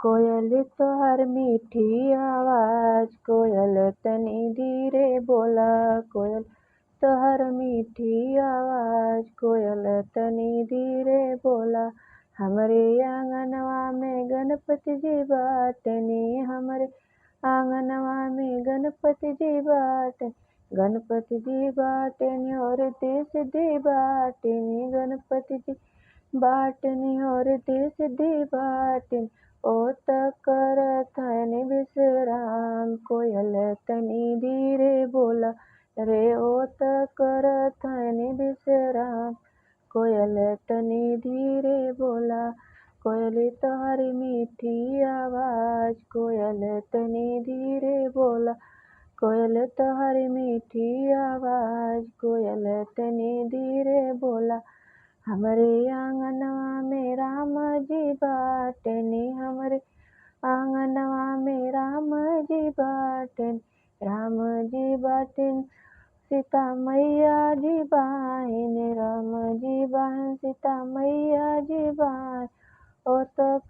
कोयल तोहर मीठी आवाज, कोयल तनी धीरे बोला। कोयल तोहर मीठी आवाज, कोयल तनी धीरे बोला। हमरे आंगनवा में गणपति जी बाटनी, हमरे आंगनवा में गणपति जी बाटनी। गणपति जी बाटनी और देश दी बाटनी, गणपति जी बाटनी और देश दी बाटनी। ओ करत हन विश्राम, कोयल तनी धीरे बोला रे। ओ करत हन विश्राम, कोयल तनी धीरे बोला। कोयल तोहरी मीठी आवाज, कोयल तनी धीरे बोला। कोयल तोहरी मीठी आवाज, कोयल तनी धीरे बोला। हमरे आंगनवा में राम जी बाटनी, हमरे आंगनवा में राम जी बाटनी। राम जी बाटनी सीता मैया जी बाहिन, राम जी बाहिन सीता मैया जी बाहिन। ओ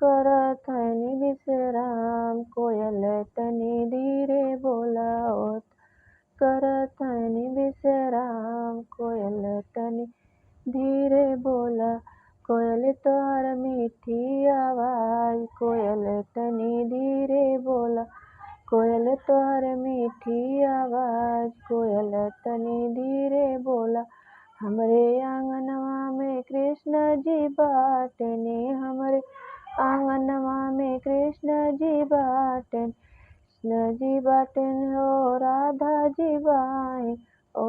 करत हन विश्राम, कोयल तनी धीरे बोला। ओ करत हन विश्राम, कोयल तनी धीरे बोला। कोयल तोहर मीठी आवाज, कोयल तनी धीरे बोला। कोयल तोहर मीठी आवाज, कोयल तनी धीरे बोला। हमरे आंगनवा में कृष्ण जी बाटनी, हमरे आंगनवा में कृष्ण जी बाटनी। कृष्ण जी बाटनी हो राधा जी बाई। ओ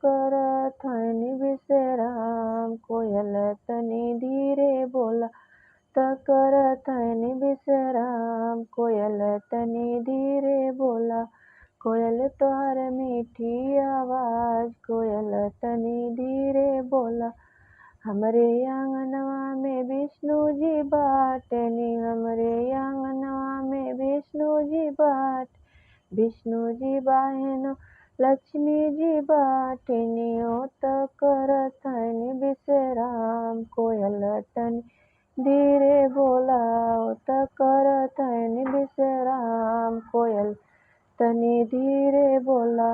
करत हन विश्राम, कोयल तनी धीरे बोला। करत हन विश्राम, कोयल तनी धीरे बोला। कोयल तोहर मीठी आवाज, कोयल तनी धीरे बोला। हमरे आंगनवा में विष्णु जी बाटनी, हमरे आंगनवा में विष्णु जी बाट। विष्णु जी बाहिन लक्ष्मी जी बाटनी। ओ करत हन विश्राम, कोयल तनी धीरे बोला। ओ करत हन विश्राम, कोयल तनी धीरे बोला।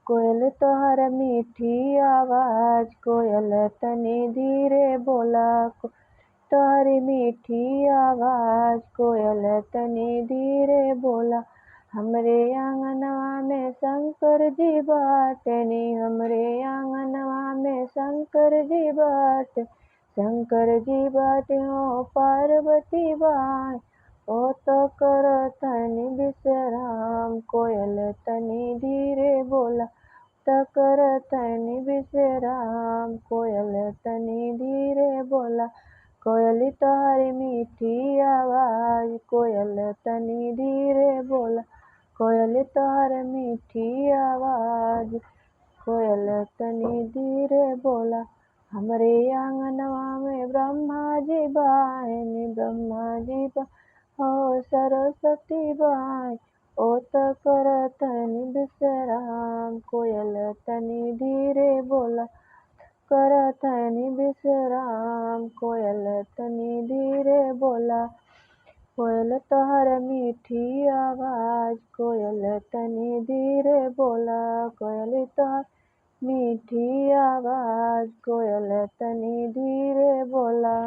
कोयल तोहर मीठी आवाज, कोयल तनी धीरे बोला। तोहरी मीठी आवाज, कोयल तनी धीरे बोला। हमरे आंगनवा में शंकर जी बाटनी, हमरे आंगनवा में शंकर जी बाट। शंकर जी बाट हो पार्वती बाई। ओ करत हन विश्राम, कोयल तनी धीरे बोला। करत हन विश्राम, कोयल तनी धीरे बोला। कोयल तोहरी मीठी आवाज, कोयल तनी धीरे बोला। कोयल तोहर मीठी आवाज, कोयल तनी धीरे बोला। हमरे आंगनवा में ब्रह्मा जी बाहिन, ब्रह्मा जी हो सरस्वती बाई। ओ करत हन विश्राम, कोयल तनी धीरे बोला। करत हन विश्राम, कोयल तनी धीरे बोला। कोयल तोहर मीठी आवाज, कोयल तनी धीरे बोला। कोयल तोहर मीठी आवाज, कोयल तनी धीरे बोला।